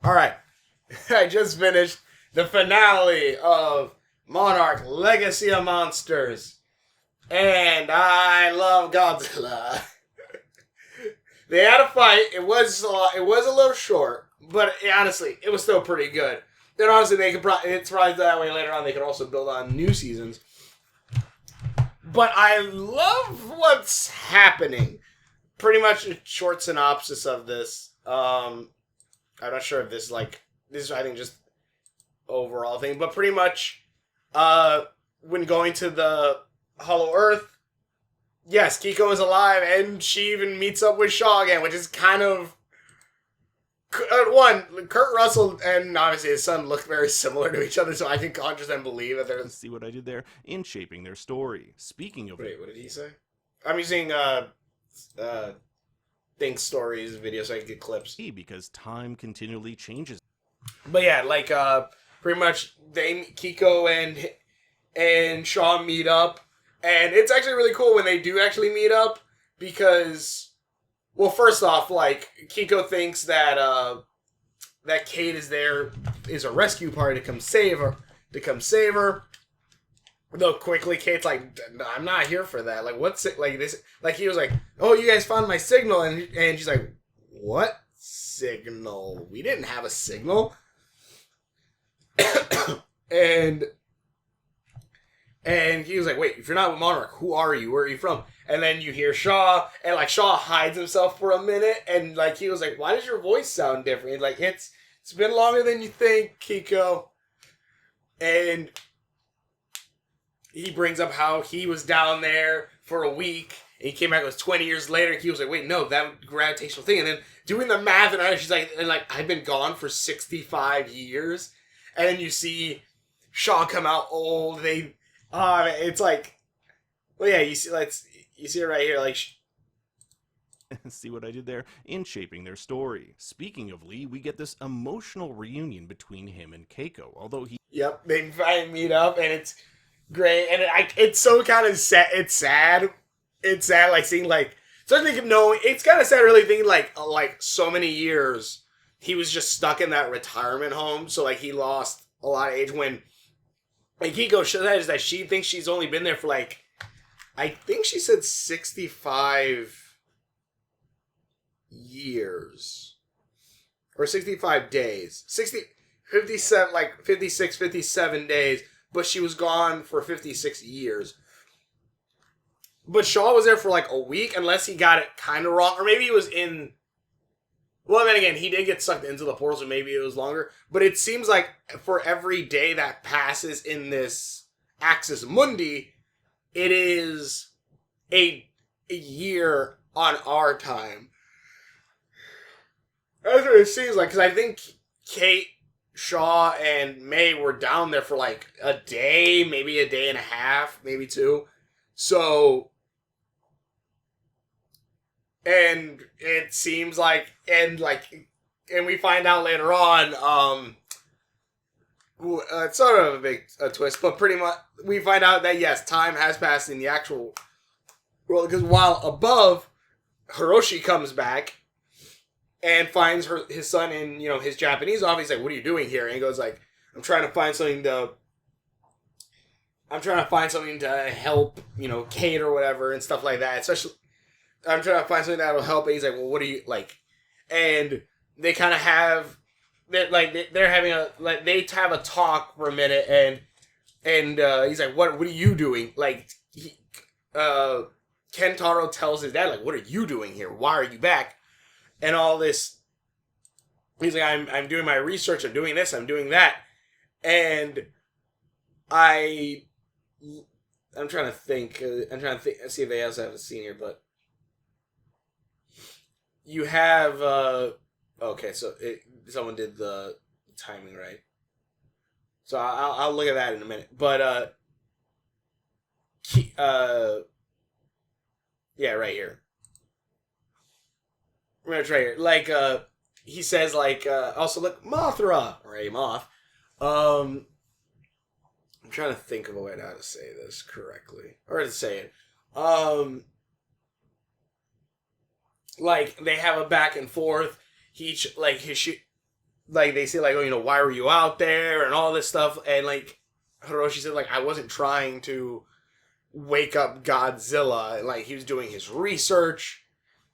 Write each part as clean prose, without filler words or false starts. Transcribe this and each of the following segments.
All right. I just finished the finale of Monarch Legacy of Monsters. And I love Godzilla. They had a fight. It was a little short, but honestly, it was still pretty good. And honestly, they could it's probably that way later on. They could also build on new seasons. But I love what's happening. Pretty much a short synopsis of this. I'm not sure if this is I think just overall thing, but pretty much when going to the Hollow Earth, yes, Kiko is alive, and she even meets up with Shaw again, which is kind of one. Kurt Russell and obviously his son look very similar to each other, so I can 100% believe that they're. See what I did there? In shaping their story. Speaking of... Wait, what did he say? I'm using Think Stories video so I can get clips. Because time continually changes. But yeah, pretty much Kiko and Shaw meet up, and it's actually really cool when they do actually meet up because, well, first off, Kiko thinks that that Kate is a rescue party to come save her. Though quickly Kate's like, I'm not here for that. What's it like this? He was like, oh, you guys found my signal, and she's like, what signal? We didn't have a signal. and he was like, wait, if you're not with Monarch, who are you? Where are you from? And then you hear Shaw, and Shaw hides himself for a minute, and he was like, why does your voice sound different? It's been longer than you think, Kiko. And he brings up how he was down there for a week, and he came back, it was 20 years later, and he was like, wait, no, that gravitational thing. And then doing the math, and she's like, I've been gone for 65 years. And then you see Shaw come out old. It's well, yeah, you see it right here, See what I did there? In shaping their story. Speaking of Lee, we get this emotional reunion between him and Keiko, although he... Yep, they finally meet up, and it's great, and it's so kind of sad. It's sad, seeing especially knowing it's kind of sad, really thinking so many years he was just stuck in that retirement home, so he lost a lot of age when Kiko says that she thinks she's only been there for I think she said 65 years or 65 days, 57 56 57 days, but she was gone for 56 years. But Shaw was there for a week, unless he got it kind of wrong, or maybe he was in. Well, then again, he did get sucked into the portal, so maybe it was longer. But it seems like for every day that passes in this Axis Mundi, it is a year on our time. That's what it seems like, because I think Kate, Shaw, and May were down there for a day, maybe a day and a half, maybe two. So... And it seems and we find out later on, it's sort of a big twist, but pretty much we find out that yes, time has passed in the actual world, because while above, Hiroshi comes back and finds his son in, his Japanese office. He's like, what are you doing here? And he goes I'm trying to find something to help, Kate or whatever and stuff like that, especially... I'm trying to find something that'll help. And he's like, well, what do you like? And they kind of have, they're having they have a talk for a minute, and he's like, what are you doing? Kentaro tells his dad, what are you doing here? Why are you back? And all this, he's like, I'm doing my research. I'm doing this. I'm doing that. And I'm trying to think. See if they also have a scene here, but. You have, okay, so someone did the timing right. So I'll look at that in a minute. But, yeah, right here. Right here. He says, also, look, Mothra, or a moth. I'm trying to think of a way how to say this correctly. Or to say it. They have a back and forth. like they say like, oh, why were you out there and all this stuff, and like Hiroshi said like I wasn't trying to wake up Godzilla, like he was doing his research.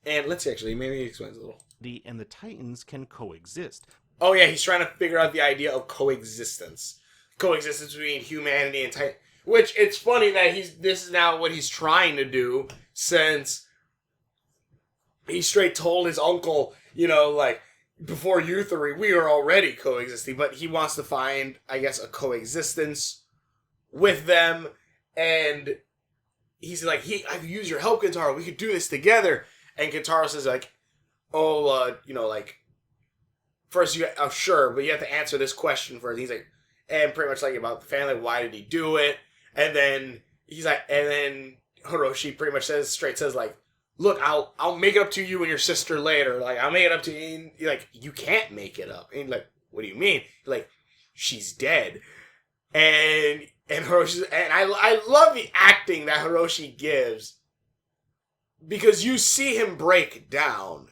And let's see, actually, maybe he explains a little. And the Titans can coexist. Oh yeah, he's trying to figure out the idea of coexistence between humanity and Titan. Which it's funny that this is now what he's trying to do, since he straight told his uncle, like, before you three, we are already coexisting, but he wants to find, I guess, a coexistence with them, and he's like, I could use your help, Kentaro, we could do this together, and Kentaro says, like, oh, like, first sure, but you have to answer this question first. He's like, and pretty much like about the family, why did he do it? And then he's like, and then Hiroshi pretty much says like, look, I'll make it up to you and your sister later. Like, I'll make it up to you. And you're like, you can't make it up. And like, what do you mean? Like, she's dead. And Hiroshi, and I love the acting that Hiroshi gives, because you see him break down.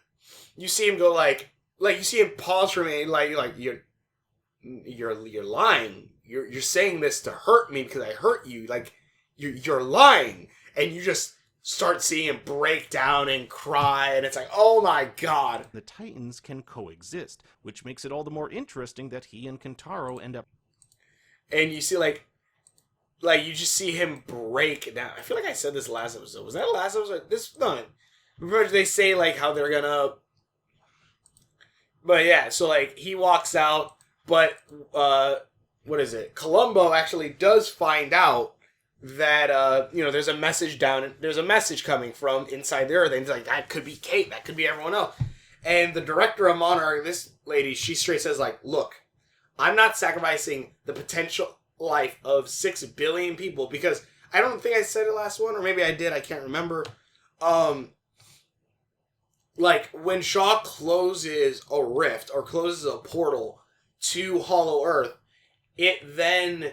You see him go like you see him pause for me, like you're lying. You're saying this to hurt me because I hurt you. Like you're lying, and you just start seeing him break down and cry, and it's like, oh my god. The Titans can coexist, which makes it all the more interesting that he and Kentaro end up. And you see like you just see him break down. I feel like I said this last episode. Was that the last episode? This no. Remember they say like how they're gonna. But yeah, so like he walks out, but what is it? Columbo actually does find out that there's a message there's a message coming from inside the Earth, and he's like, that could be Kate, that could be everyone else. And the director of Monarch, this lady, she straight says like, look, I'm not sacrificing the potential life of 6 billion people, because I don't think I said it last one, or maybe I did, I can't remember. Like, when Shaw closes a rift, or closes a portal to Hollow Earth, it then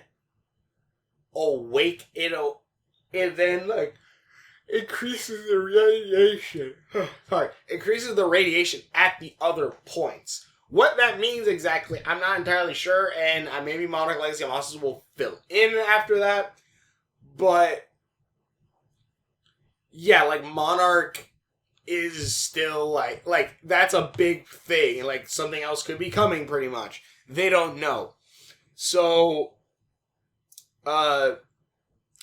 increases the radiation. Sorry. Increases the radiation at the other points. What that means exactly, I'm not entirely sure, and maybe Monarch Legacy of Monsters will fill in after that. But, yeah, like, Monarch is still like that's a big thing, like something else could be coming, pretty much. They don't know. So I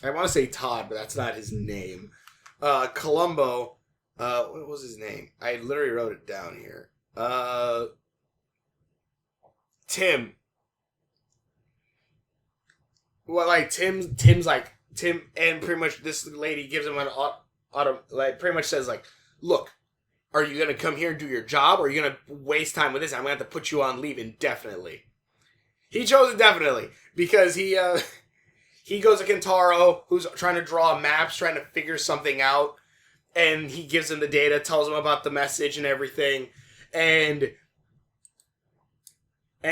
want to say Todd, but that's not his name. Columbo, what was his name? I literally wrote it down here. Tim. Well, like Tim's like Tim, and pretty much this lady gives him an like pretty much says like, look, are you going to come here and do your job, or are you going to waste time with this? I'm going to have to put you on leave indefinitely. He chose indefinitely because he goes to Kentaro, who's trying to draw maps, trying to figure something out, and he gives him the data, tells him about the message and everything, and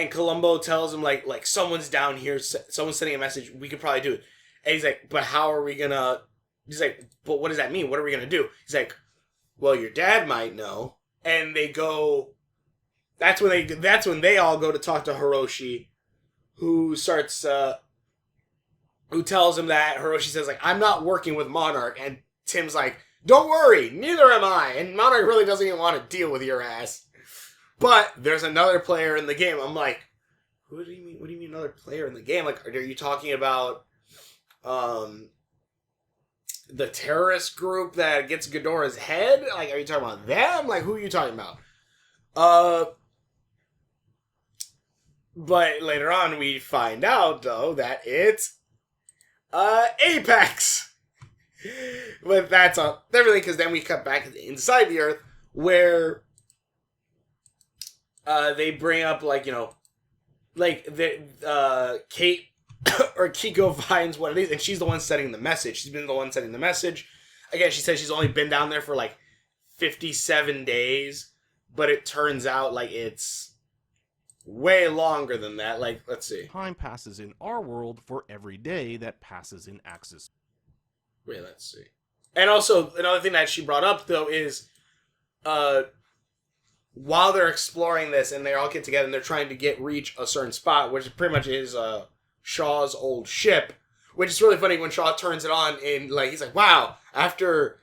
Columbo tells him, like someone's down here, someone's sending a message, we could probably do it. And he's like, but how are we going to... He's like, but what does that mean? What are we going to do? He's like, well, your dad might know. And they go... That's when they all go to talk to Hiroshi, who starts... who tells him that Hiroshi says, like, I'm not working with Monarch. And Tim's like, don't worry, neither am I. And Monarch really doesn't even want to deal with your ass. But there's another player in the game. I'm like, who do you mean? What do you mean another player in the game? Like, are you talking about the terrorist group that gets Ghidorah's head? Like, are you talking about them? Like, who are you talking about? But later on we find out, though, that it's Apex. But that's everything, because then we cut back inside the Earth, where they bring up, like, Kate or Kiko finds what it is, and she's the one sending the message. She's been the one sending the message. Again, she says she's only been down there for, like, 57 days, but it turns out, like, it's way longer than that. Like, let's see. Time passes in our world for every day that passes in Axis. Wait, let's see. And also, another thing that she brought up, though, is while they're exploring this, and they all get together and they're trying to reach a certain spot, which pretty much is Shaw's old ship, which is really funny when Shaw turns it on and like he's like, wow, after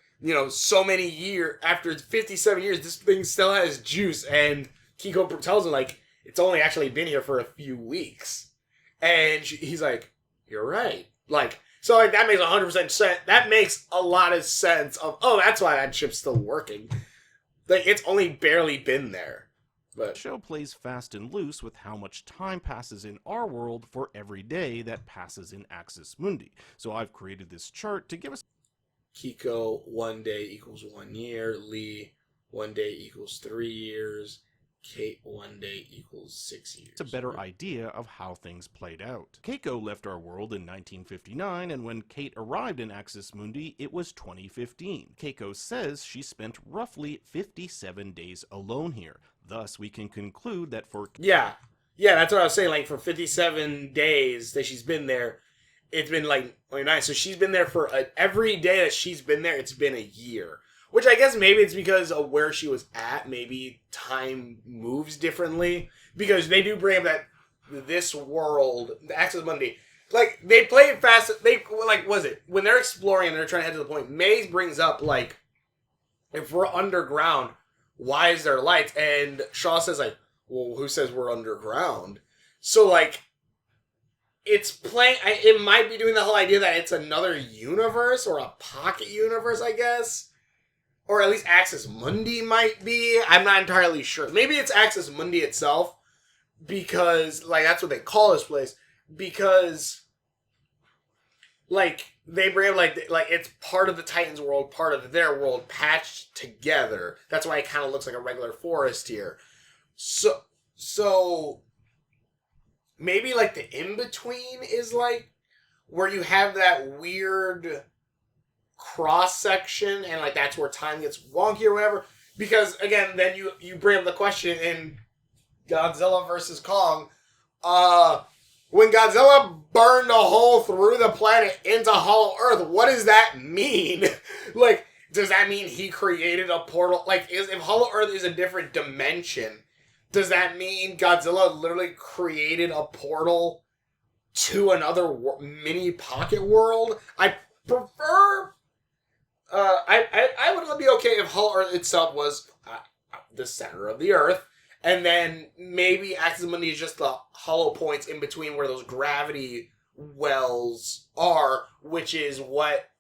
so many years, after 57 years, this thing still has juice, and Kiko tells him like it's only actually been here for a few weeks, and he's like, you're right, like. So, like, that makes 100% sense. That makes a lot of sense of, oh, that's why that ship's still working. Like, it's only barely been there. But The show plays fast and loose with how much time passes in our world for every day that passes in Axis Mundi. So I've created this chart to give us Kiko, 1 day equals 1 year. Lee, 1 day equals 3 years. Kate, 1 day equals 6 years. a better idea of how things played out. Keiko left our world in 1959, and when Kate arrived in Axis Mundi, it was 2015. Keiko says she spent roughly 57 days alone here. Thus, we can conclude that for Yeah, that's what I was saying. Like, for 57 days that she's been there, it's been like 29. So she's been there for every day that she's been there, it's been a year. Which I guess maybe it's because of where she was at. Maybe time moves differently. Because they do bring up that this world, the Axis Mundi, like, they play it fast. They, like, was it? When they're exploring and they're trying to head to the point, Maze brings up, like, if we're underground, why is there lights? And Shaw says, like, well, who says we're underground? So, like, it's playing, it might be doing the whole idea that it's another universe or a pocket universe, I guess. Or at least Axis Mundi might be. I'm not entirely sure. Maybe it's Axis Mundi itself. Because, like, that's what they call this place. Because, like, they bring up, like it's part of the Titans world, part of their world, patched together. That's why it kind of looks like a regular forest here. So, maybe, like, the in-between is, like, where you have that weird cross-section, and, like, that's where time gets wonky or whatever. Because, again, then you bring up the question in Godzilla vs. Kong, when Godzilla burned a hole through the planet into Hollow Earth, what does that mean? Like, does that mean he created a portal? Like, if Hollow Earth is a different dimension, does that mean Godzilla literally created a portal to another mini pocket world? I prefer... I would be okay if Hollow Earth itself was the center of the Earth, and then maybe Axis Mundi is just the hollow points in between where those gravity wells are, which is what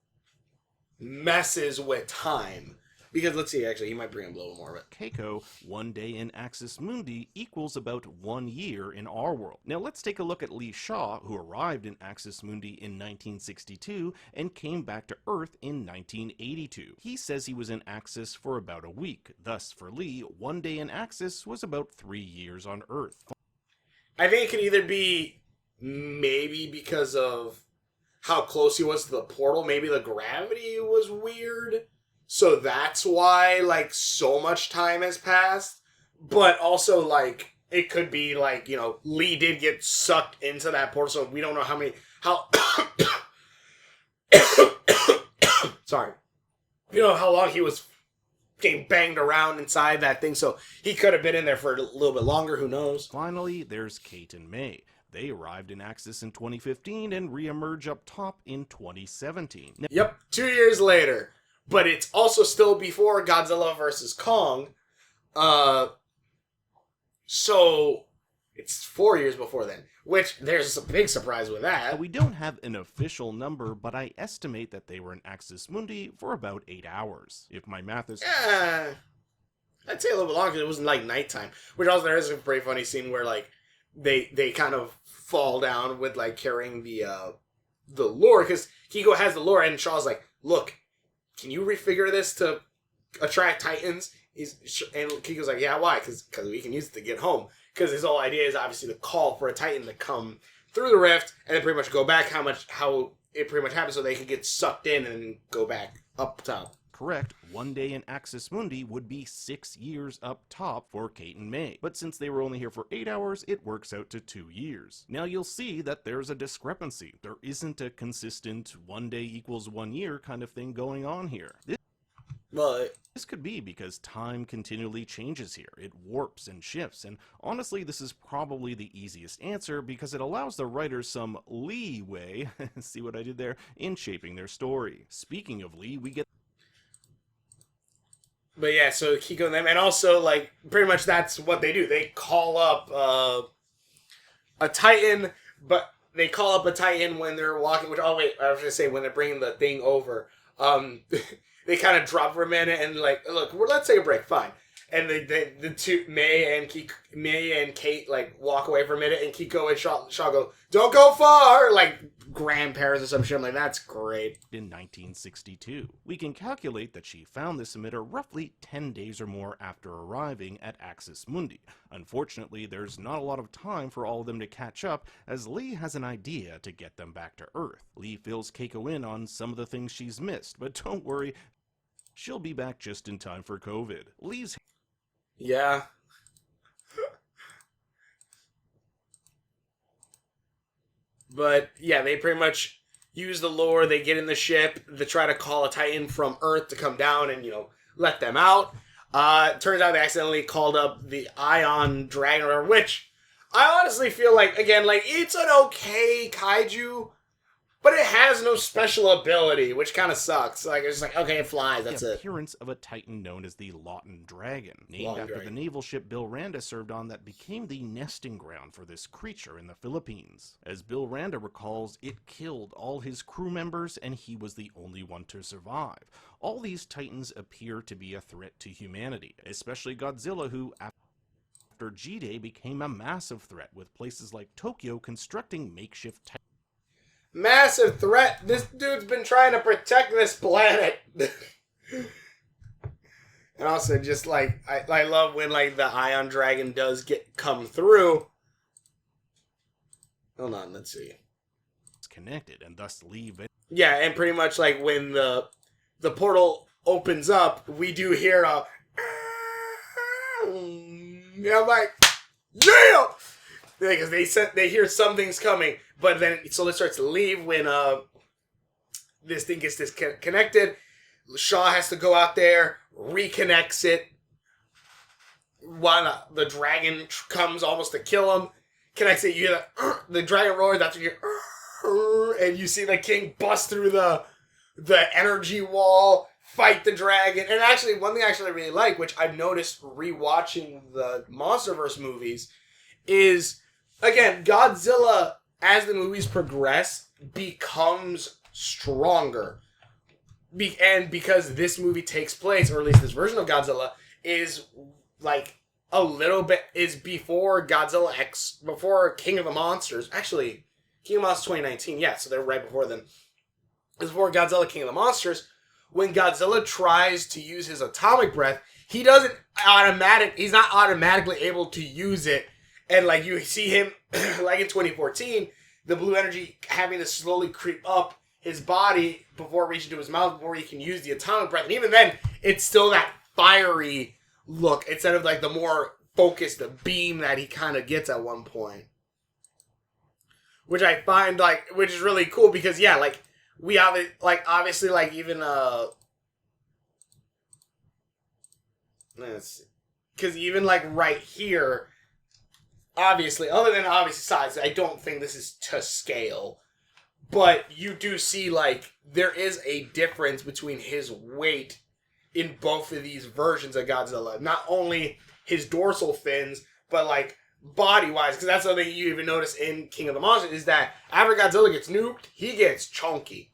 messes with time. Because, let's see, actually, he might bring up a little more of it. Keiko, 1 day in Axis Mundi equals about 1 year in our world. Now let's take a look at Lee Shaw, who arrived in Axis Mundi in 1962 and came back to Earth in 1982. He says he was in Axis for about a week. Thus, for Lee, 1 day in Axis was about 3 years on Earth. I think it could either be maybe because of how close he was to the portal. Maybe the gravity was weird. So that's why, like, so much time has passed. But also, like, it could be, like, Lee did get sucked into that portal, so we don't know sorry. You know how long he was getting banged around inside that thing, so he could have been in there for a little bit longer, who knows? Finally, there's Kate and May. They arrived in Axis in 2015 and re-emerge up top in 2017. Yep, 2 years later. But it's also still before Godzilla vs. Kong. So it's 4 years before then. Which, there's a big surprise with that. We don't have an official number, but I estimate that they were in Axis Mundi for about 8 hours. If my math is... I'd say a little bit longer because it wasn't, like, nighttime. Which also, there is a pretty funny scene where, like, they kind of fall down with, like, carrying the lure. Because Kiko has the lure, and Shaw's like, look, can you refigure this to attract Titans? And Kiko's like, yeah, why? Because we can use it to get home. Because his whole idea is obviously to call for a Titan to come through the rift and then pretty much go back how it pretty much happens so they can get sucked in and go back up top. Correct, 1 day in Axis Mundi would be 6 years up top for Kate and May. But since they were only here for 8 hours, it works out to 2 years. Now you'll see that there's a discrepancy. There isn't a consistent 1 day equals 1 year kind of thing going on here. Well, This could be because time continually changes here. It warps and shifts, and honestly, this is probably the easiest answer because it allows the writers some leeway, see what I did there, in shaping their story. Speaking of Lee, we get but yeah, so Kiko and them, and also like pretty much that's what they do. They call up a Titan, but they call up a Titan when they're walking. Which, oh wait, I was gonna say when they're bringing the thing over. They kind of drop for a minute and like, look, let's take a break, fine. And the two May and Kate like walk away for a minute, and Kiko and Shaw go, "Don't go far," like grandparents or some shit. I'm like, that's great. in 1962. We can calculate that she found this emitter roughly 10 days or more after arriving at Axis Mundi. Unfortunately, there's not a lot of time for all of them to catch up, as Lee has an idea to get them back to Earth. Lee fills Keiko in on some of the things she's missed, but don't worry, she'll be back just in time for COVID. Lee's Yeah. But yeah, they pretty much use the lore. They get in the ship. They try to call a Titan from Earth to come down and, let them out. Turns out they accidentally called up the Ion Dragon, which I honestly feel like, again, like, it's an okay kaiju, but it has no special ability, which kind of sucks. Like, it's just like, okay, it flies, that's the it. appearance of a Titan known as the Lawton Dragon, named Lawton after Dragon. the naval ship Bill Randa served on that became the nesting ground for this creature in the Philippines. As Bill Randa recalls, it killed all his crew members and he was the only one to survive. All these Titans appear to be a threat to humanity, especially Godzilla, who after G-Day became a massive threat, with places like Tokyo constructing makeshift Titans. Massive threat. This dude's been trying to protect this planet. And also, just like I love when like the Ion Dragon does come through. Hold on, let's see. Connected and thus leave it. Yeah, and pretty much like when the portal opens up, we do hear a. Yeah, I'm like, yeah, because they hear something's coming. But then, so it starts to leave when this thing gets disconnected. Shaw has to go out there, reconnects it. While the dragon comes almost to kill him, connects it. You hear the dragon roar. That's what you hear, and you see the king bust through the energy wall, fight the dragon. And actually, one thing I actually really like, which I've noticed rewatching the MonsterVerse movies, is again Godzilla, as the movies progress, becomes stronger. And because this movie takes place, or at least this version of Godzilla, is like a little bit, is before Godzilla X, before King of the Monsters. Actually, King of the Monsters 2019, yeah, so they're right before then. It's before Godzilla King of the Monsters. When Godzilla tries to use his atomic breath, he's not automatically able to use it. And like you see him, like in 2014, the blue energy having to slowly creep up his body before reaching to his mouth, before he can use the atomic breath. And even then, it's still that fiery look instead of like the more focused, the beam that he kind of gets at one point. Which I find which is really cool because yeah, like we have it, like obviously like even let's see, because even like right here. Obviously, other than obvious size, I don't think this is to scale. But you do see, like, there is a difference between his weight in both of these versions of Godzilla. Not only his dorsal fins, but, like, body-wise. Because that's something you even notice in King of the Monsters, is that after Godzilla gets nuked, he gets chunky.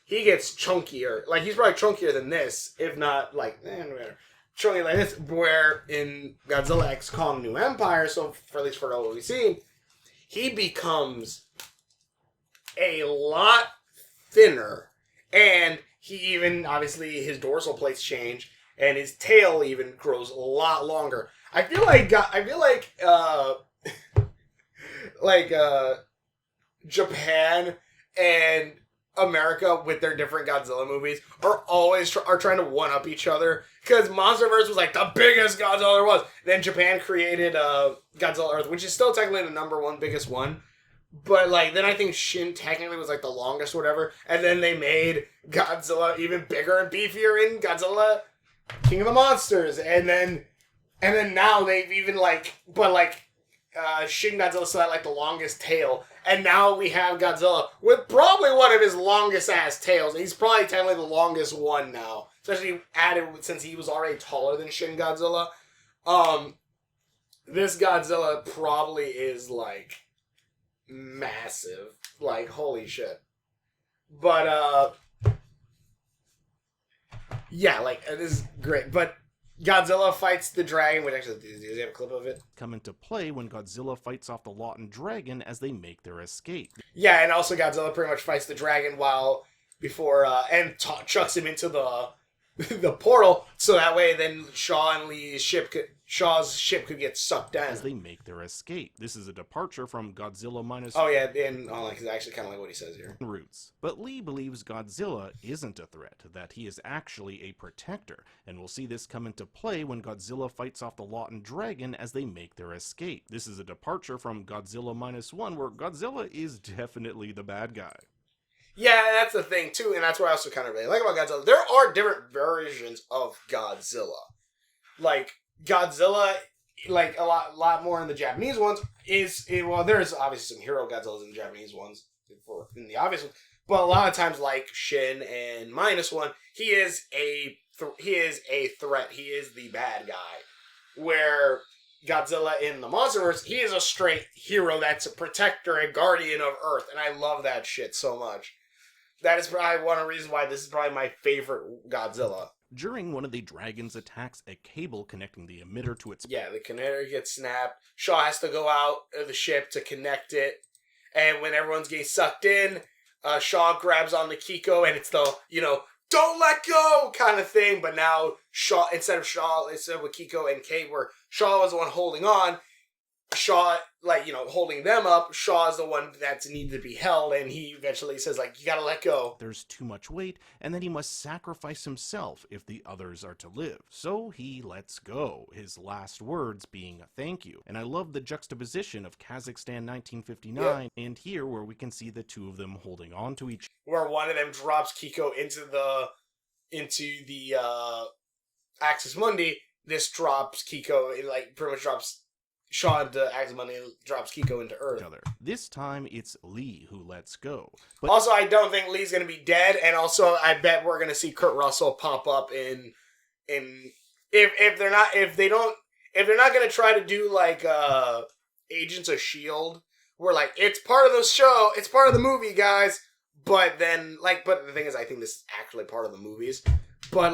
He gets chunkier. Like, he's probably chunkier than this, if not, like, chunky like this, where in Godzilla X Kong New Empire, so for at least for what we've seen, he becomes a lot thinner, and he even, obviously, his dorsal plates change, and his tail even grows a lot longer. I feel like Japan and America with their different Godzilla movies are always are trying to one up each other, because MonsterVerse was like the biggest Godzilla there was. Then Japan created Godzilla Earth, which is still technically the number one biggest one, but like then I think Shin technically was like the longest, whatever. And then they made Godzilla even bigger and beefier in Godzilla King of the Monsters, and then now they've even Shin Godzilla still had like the longest tail, and now we have Godzilla with probably one of his longest ass tails. He's probably technically the longest one now, especially added since he was already taller than Shin Godzilla. This Godzilla probably is like massive, like holy shit. But yeah, like it is great, but. Godzilla fights the dragon, which actually, does he have a clip of it? Come into play when Godzilla fights off the Lawton dragon as they make their escape. Yeah, and also Godzilla pretty much fights the dragon chucks him into the portal, so that way then Shaw's ship could get sucked down. As they make their escape. This is a departure from Godzilla minus... Oh yeah, and it's actually kind of like what he says here. ...roots. But Lee believes Godzilla isn't a threat, that he is actually a protector, and we'll see this come into play when Godzilla fights off the Lawton dragon as they make their escape. This is a departure from Godzilla minus one, where Godzilla is definitely the bad guy. Yeah, that's the thing too, and that's what I also kind of really like about Godzilla. There are different versions of Godzilla. Like, Godzilla, like a lot more in the Japanese ones, there's obviously some hero Godzillas in the Japanese ones, in the obvious ones, but a lot of times, like Shin and Minus One, he is a threat. He is the bad guy. Where Godzilla in the Monsterverse, he is a straight hero that's a protector, a guardian of Earth, and I love that shit so much. That is probably one of the reasons why this is probably my favorite Godzilla. During one of the dragon's attacks, a cable connecting the emitter to its... Yeah, the connector gets snapped. Shaw has to go out of the ship to connect it. And when everyone's getting sucked in, Shaw grabs on the Kiko, and it's the, don't let go kind of thing. But now Shaw, instead of with Kiko and Kate, where Shaw was the one holding on, Shaw, holding them up, Shaw's the one that's needed to be held, and he eventually says, you gotta let go. There's too much weight, and then he must sacrifice himself if the others are to live. So he lets go, his last words being a thank you. And I love the juxtaposition of Kazakhstan 1959, and here where we can see the two of them holding on to each other. Where one of them drops Kiko into the Axis Mundi, this drops Kiko, it pretty much drops Shaw into Axis Mundi and drops Kiko into Earth. This time it's Lee who lets go. But also, I don't think Lee's gonna be dead, and also I bet we're gonna see Kurt Russell pop up in if they're not gonna try to do Agents of S.H.I.E.L.D., where it's part of the show, it's part of the movie, guys. But then but the thing is, I think this is actually part of the movies. But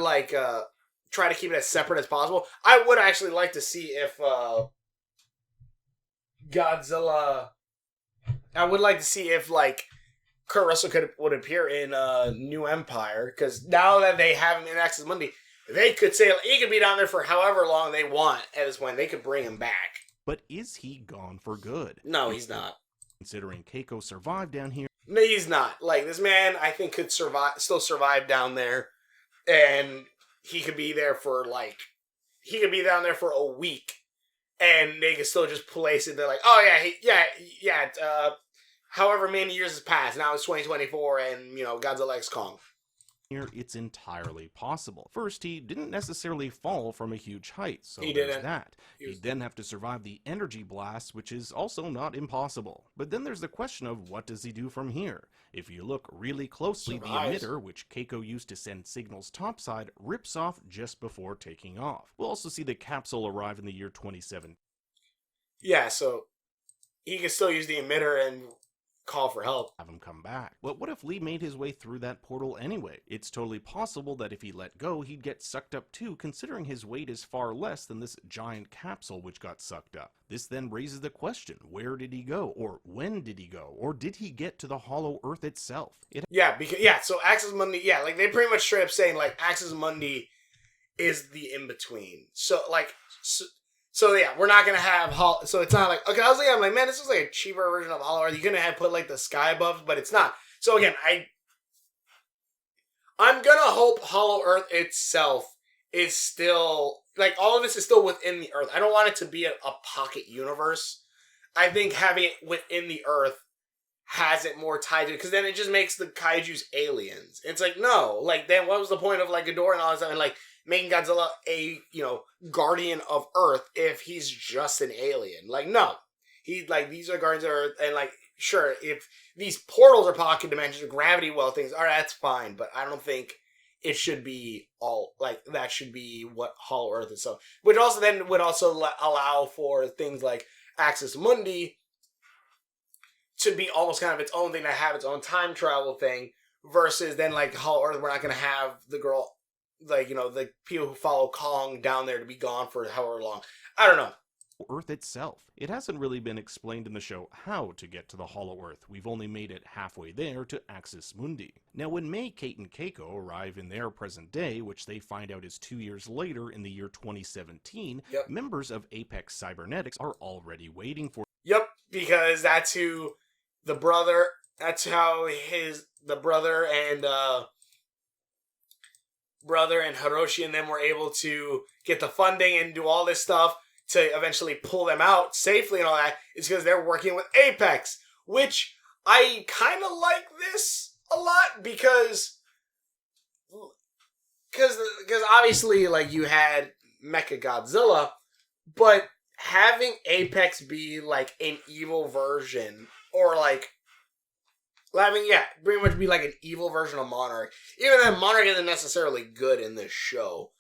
try to keep it as separate as possible. I would actually like to see if Godzilla. I would like to see if Kurt Russell would appear in New Empire, because now that they have him in Axis Mundi, they could say he could be down there for however long they want. At this point, they could bring him back. But is he gone for good? No, he's not. Considering Keiko survived down here. No, he's not. This man, I think, could still survive down there, and he could be there for he could be down there for a week. And they can still just place it. They're like, oh yeah. However many years has passed, now it's 2024, and Godzilla X Kong. Here, it's entirely possible. First, he didn't necessarily fall from a huge height, so he there's didn't. that. He'd then have to survive the energy blast, which is also not impossible. But then there's the question of what does he do from here? If you look really closely, the emitter, which Keiko used to send signals topside, rips off just before taking off. We'll also see the capsule arrive in the year 27. Yeah, so he can still use the emitter and call for help. Have him come back. But what if Lee made his way through that portal anyway? It's totally possible that if he let go, he'd get sucked up too, considering his weight is far less than this giant capsule which got sucked up. This then raises the question, where did he go? Or when did he go? Or did he get to the hollow earth itself? So Axis Mundi, they pretty much straight up saying, Axis Mundi is the in-between. So yeah, we're not gonna have so it's not okay. I was like, man, this is a cheaper version of Hollow Earth. You're gonna have put the sky above, but it's not. So again, I'm gonna hope Hollow Earth itself is still all of this is still within the Earth. I don't want it to be a pocket universe. I think having it within the Earth has it more tied to it, because then it just makes the kaiju's aliens. It's no, then what was the point of Ghidorah and all that stuff? And making Godzilla a, guardian of Earth if he's just an alien. Like, no. These are guardians of Earth, and, sure, if these portals are pocket dimensions or gravity well things, all right, that's fine, but I don't think it should be all, that should be what Hollow Earth is. So, which also then would also allow for things like Axis Mundi to be almost kind of its own thing, to have its own time travel thing, versus then, Hollow Earth, we're not going to have the girl, the people who follow Kong down there to be gone for however long. I don't know. Earth itself. It hasn't really been explained in the show how to get to the Hollow Earth. We've only made it halfway there to Axis Mundi. Now, when May, Kate, and Keiko arrive in their present day, which they find out is 2 years later in the year 2017, members of Apex Cybernetics are already waiting for. Yep, because that's who the brother. That's how the brother and Hiroshi and them were able to get the funding and do all this stuff to eventually pull them out safely and all that, is because they're working with Apex, which I kind of like this a lot because obviously, you had Mechagodzilla, but having Apex be, an evil version, or, pretty much be, an evil version of Monarch, even though Monarch isn't necessarily good in this show,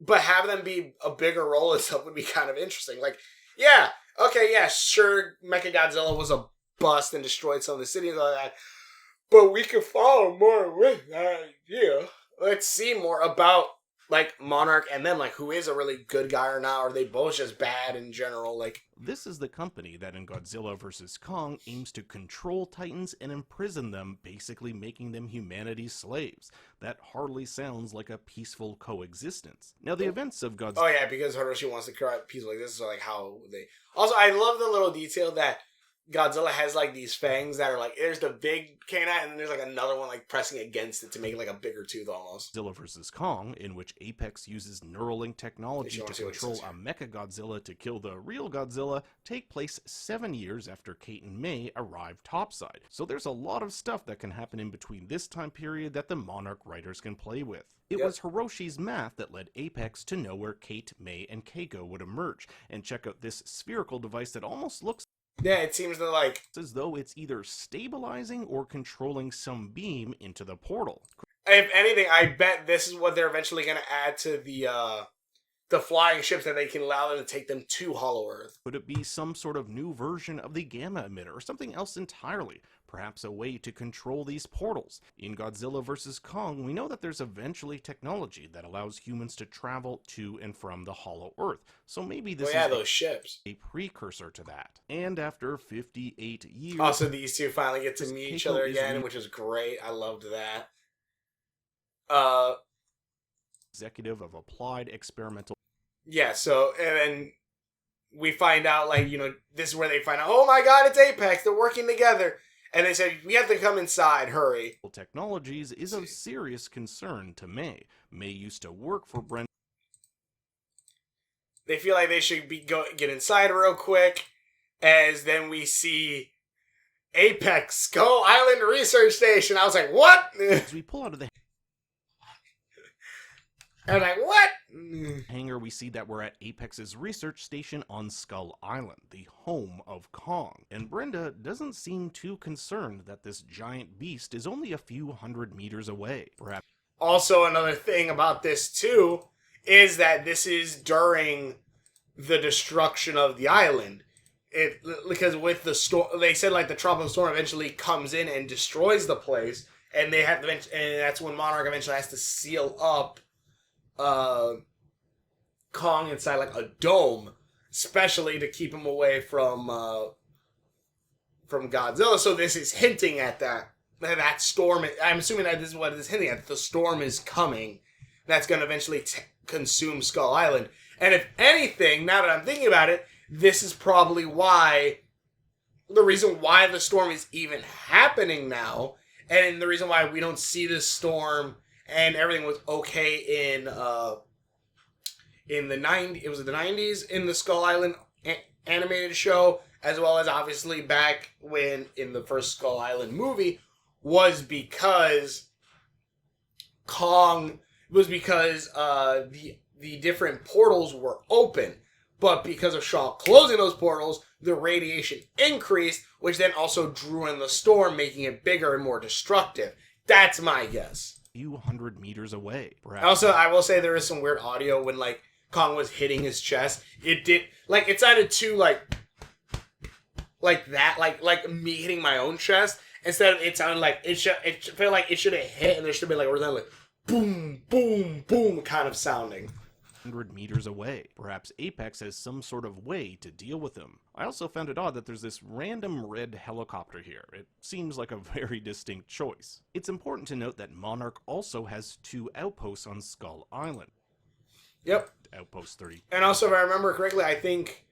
but having them be a bigger role and stuff would be kind of interesting. Sure, Mechagodzilla was a bust and destroyed some of the cities and all that, but we could follow more with that idea. Let's see more about, Monarch and them, who is a really good guy or not, or are they both just bad in general, This is the company that in Godzilla vs. Kong aims to control Titans and imprison them, basically making them humanity's slaves. That hardly sounds like a peaceful coexistence. Now, the events of Godzilla... Oh, yeah, because Hiroshi wants to create peace like this, so, how they... Also, I love the little detail that Godzilla has, these fangs that are, there's the big canine, and then there's, another one, pressing against it to make it, a bigger tooth, almost. Godzilla vs. Kong, in which Apex uses Neuralink technology to control a Mechagodzilla to kill the real Godzilla, take place 7 years after Kate and May arrive topside. So there's a lot of stuff that can happen in between this time period that the Monarch writers can play with. It was Hiroshi's math that led Apex to know where Kate, May, and Keiko would emerge, and check out this spherical device that almost looks... Yeah, it seems to It's as though it's either stabilizing or controlling some beam into the portal. If anything, I bet this is what they're eventually going to add to the flying ships, that they can allow them to take them to Hollow Earth. Could it be some sort of new version of the gamma emitter, or something else entirely? Perhaps a way to control these portals. In Godzilla vs. Kong, we know that there's eventually technology that allows humans to travel to and from the Hollow Earth. So maybe this is those ships. A precursor to that. And after 58 years... Also, these two finally get to meet each other again, which is great. I loved that. Executive of Applied Experimental... Yeah, so, and then we find out, this is where they find out, oh my god, it's Apex, they're working together. And they said, we have to come inside, hurry. Technologies is of serious concern to May. May used to work for Brenda. They feel like they should get inside real quick, as then we see Apex Skull Island Research Station. I was like, what? As we pull out of the I'm like, what? hangar, we see that we're at Apex's research station on Skull Island, the home of Kong. And Brenda doesn't seem too concerned that this giant beast is only a few hundred meters away. Perhaps. Also, another thing about this, too, is that this is during the destruction of the island. Because with the storm, they said, the tropical storm eventually comes in and destroys the place, and they have to, and that's when Monarch eventually has to seal up Kong inside a dome, especially to keep him away from Godzilla. So this is hinting at that storm. I'm assuming that this is what it is hinting at. The storm is coming. That's going to eventually consume Skull Island. And if anything, now that I'm thinking about it, this is probably the reason why the storm is even happening now, and the reason why we don't see this storm and everything was okay in the 90s. It was the 90s in the Skull Island animated show, as well as obviously back when in the first Skull Island movie, was because Kong was because the different portals were open. But because of Shaw closing those portals, the radiation increased, which then also drew in the storm, making it bigger and more destructive. That's my guess. Few hundred meters away. Perhaps. Also, I will say there is some weird audio when, like, Kong was hitting his chest. It did, like, it sounded too, like that, like me hitting my own chest. Instead of it sounded like, it felt like it should have hit, and there should be, like boom, boom, boom kind of sounding. 100 meters away. Perhaps Apex has some sort of way to deal with them. I also found it odd that there's this random red helicopter here. It seems like a very distinct choice. It's important to note that Monarch also has 2 outposts on Skull Island. Yep. Outpost 30. And also, if I remember correctly, I think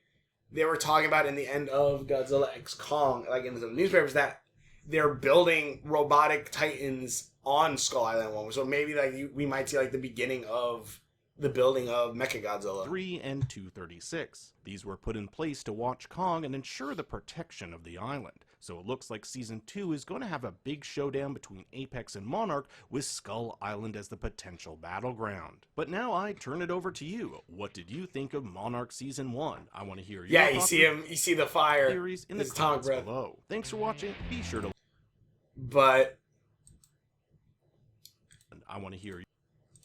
they were talking about in the end of Godzilla X Kong, like in the newspapers, that they're building robotic titans on Skull Island 1. So maybe like we might see like the beginning of the building of Mechagodzilla. 3 and 236. These were put in place to watch Kong and ensure the protection of the island. So it looks like Season 2 is going to have a big showdown between Apex and Monarch, with Skull Island as the potential battleground. But now I turn it over to you. What did you think of Monarch Season 1? I want to hear your Yeah, you see him, you see the fire. Theories in the comments below. Thanks for watching. Be sure to... But... I want to hear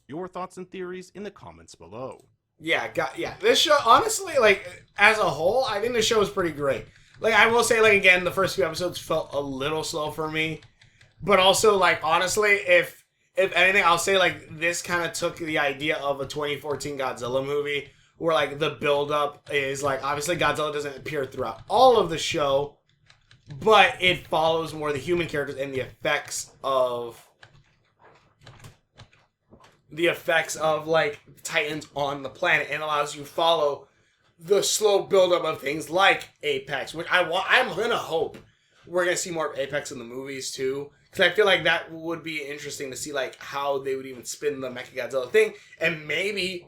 your thoughts and theories in the comments below. Yeah, this show, honestly, like, as a whole, I think the show is pretty great. Like, I will say, like, again, the first few episodes felt a little slow for me. But also, like, honestly, if anything, I'll say, like, this kind of took the idea of a 2014 Godzilla movie, where, like, the build-up is, like, obviously Godzilla doesn't appear throughout all of the show, but it follows more the human characters and the effects of like Titans on the planet, and allows you to follow the slow buildup of things like Apex, which I'm gonna hope we're gonna see more of Apex in the movies too, because I feel like that would be interesting to see like how they would even spin the Mechagodzilla thing, and maybe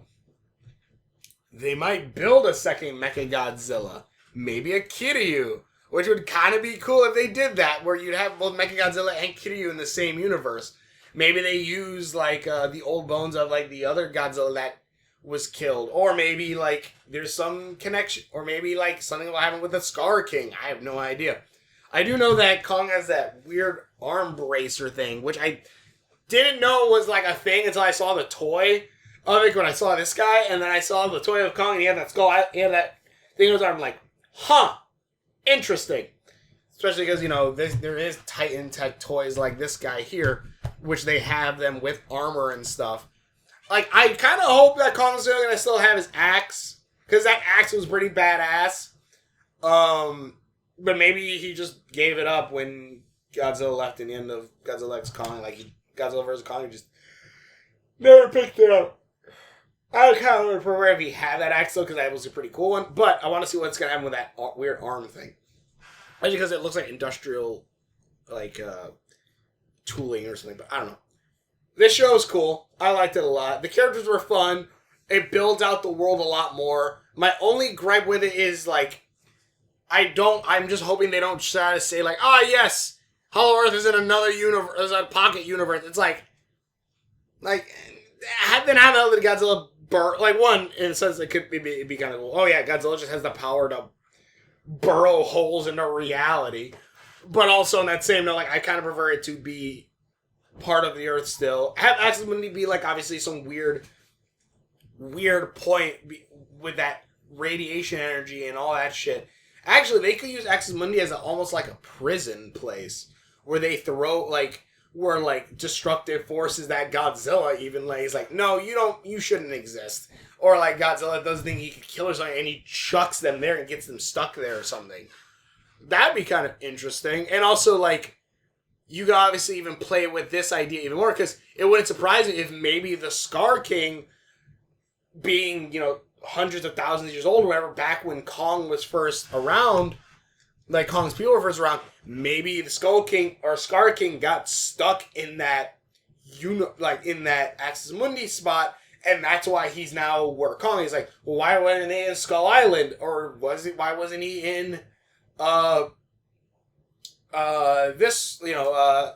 they might build a second Mechagodzilla, maybe a Kiryu, which would kind of be cool if they did that, where you'd have both Mechagodzilla and Kiryu in the same universe. Maybe they use, like, the old bones of, like, the other Godzilla that was killed. Or maybe, like, there's some connection. Or maybe, like, something will happen with the Scar King. I have no idea. I do know that Kong has that weird arm bracer thing, which I didn't know was, like, a thing until I saw the toy of it when I saw this guy. And then I saw the toy of Kong, and he had that skull. He had that thing on his arm. I'm like, huh, interesting. Especially because, you know, there is Titan-tech toys like this guy here, which they have them with armor and stuff. Like, I kind of hope that Kong's going to still have his axe, because that axe was pretty badass. But maybe he just gave it up when Godzilla left in the end of Godzilla X Kong. Like, Godzilla vs. Kong, he just never picked it up. I would kind of prefer if he had that axe, though, because that was a pretty cool one. But I want to see what's going to happen with that weird arm thing. Especially because it looks like industrial, like, tooling or something, but I don't know. This show is cool. I liked it a lot. The characters were fun. It builds out the world a lot more. My only gripe with it is, like, I'm just hoping they don't try to say, like, yes, Hollow Earth is in another universe, is a pocket universe. It's like, then how the hell did Godzilla burrow? Like, one, in a sense, it could be kind of cool. Oh, yeah, Godzilla just has the power to burrow holes into reality. But also in that same note, like, I kind of prefer it to be part of the Earth still. Have Axis Mundi be, like, obviously some weird point with that radiation energy and all that shit. Actually, they could use Axis Mundi as almost like a prison place where they throw, like, where, like, destructive forces that Godzilla even lays, like, no, you shouldn't exist. Or, like, Godzilla doesn't think he could kill or something, and he chucks them there and gets them stuck there or something. That'd be kind of interesting. And also, like, you could obviously even play with this idea even more, because it wouldn't surprise me if maybe the Scar King, being, you know, hundreds of thousands of years old or whatever, back when Kong was first around, like, Kong's people were first around, maybe the Skull King or Scar King got stuck in that, in that Axis Mundi spot, and that's why he's now where Kong is. Like, well, why wasn't he in Skull Island? Or why wasn't he in this,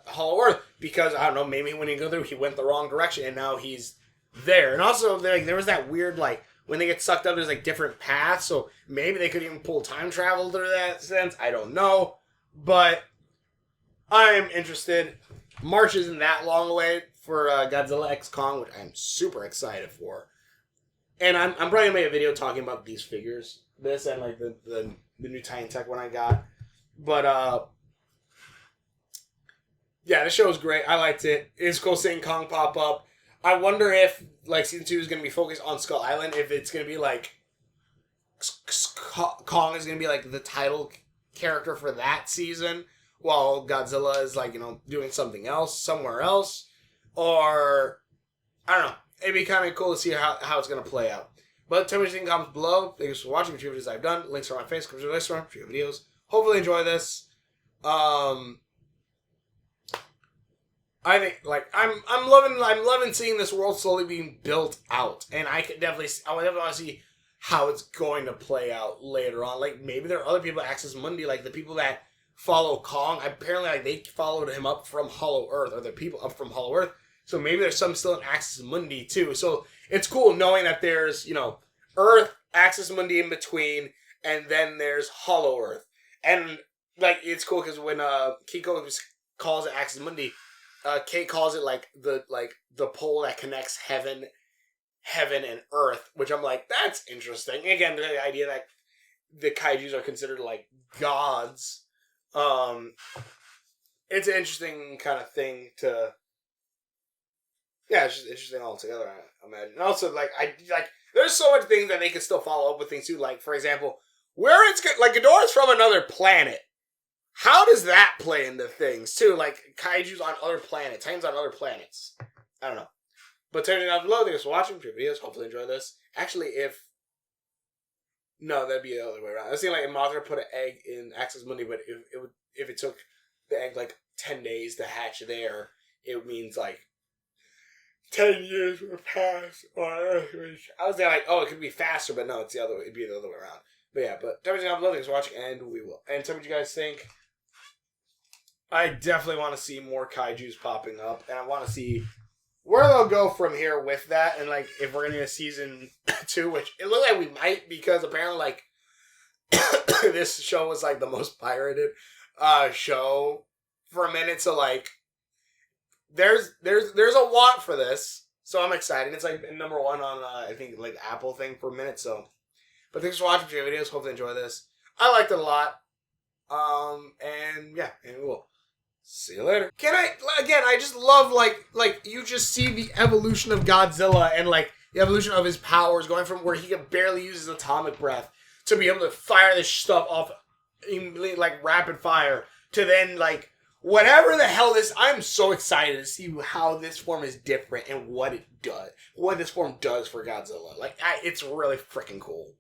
Hollow Earth? Because, I don't know, maybe when he go through, he went the wrong direction, and now he's there. And also, there was that weird, like, when they get sucked up, there's, like, different paths. So maybe they could even pull time travel through that sense. I don't know. But I'm interested. March isn't that long away for Godzilla X Kong, which I'm super excited for. And I'm probably going to make a video talking about these figures. This and, like, the new Titan Tech one I got. But, yeah, the show was great. I liked it. It's cool seeing Kong pop up. I wonder if, like, season 2 is going to be focused on Skull Island. If it's going to be, like, Kong is going to be, like, the title character for that season, while Godzilla is, like, doing something else, somewhere else. Or, I don't know. It'd be kind of cool to see how it's going to play out. But tell me what you think in the comments below. Thanks for watching. Few videos I've done. Links are on my Facebook. Instagram. Few videos. Hopefully enjoy this. I think, like, I'm loving seeing this world slowly being built out, and I would definitely want to see how it's going to play out later on. Like, maybe there are other people at Axis Mundi, like the people that follow Kong. Apparently, like, they followed him up from Hollow Earth, or the people up from Hollow Earth. So maybe there's some still in Axis Mundi too. So it's cool knowing that there's Earth, Axis Mundi in between, and then there's Hollow Earth, and like it's cool because when Kiko calls it Axis Mundi. Kate calls it like the pole that connects heaven and earth, which I'm like, that's interesting. Again, the idea that the kaijus are considered like gods. It's an interesting kind of thing to. Yeah, it's just interesting altogether. I imagine, and also there's so much things that they can still follow up with things too. Like for example, where it's like Ghidorah's from another planet. How does that play into things, too? Like, kaijus on other planets. Titans on other planets. I don't know. But turn it down below. Thanks for watching. For your videos. Hopefully enjoy this. Actually, no, that'd be the other way around. It seemed like Mothra put an egg in Axis Mundi, but if it took the egg, like, 10 days to hatch there, it means, like, 10 years would pass. I was there like, oh, it could be faster, but no, it'd be the other way around. But yeah, tell me down below. Thanks for watching, and we will. And tell me what you guys think. I definitely want to see more kaijus popping up, and I want to see where they'll go from here with that, and like if we're gonna get a season 2, which it looks like we might, because apparently like this show was like the most pirated show for a minute, so like there's a want for this, so I'm excited. It's like number 1 on I think like Apple thing for a minute, so. But thanks for watching your videos. Hopefully enjoy this. I liked it a lot. And yeah, and we'll see you later. I just love like you just see the evolution of Godzilla and like the evolution of his powers going from where he can barely use his atomic breath to be able to fire this stuff off like rapid fire to then like whatever the hell this. I'm so excited to see how this form is different and what it does, what this form does for Godzilla. Like it's really freaking cool.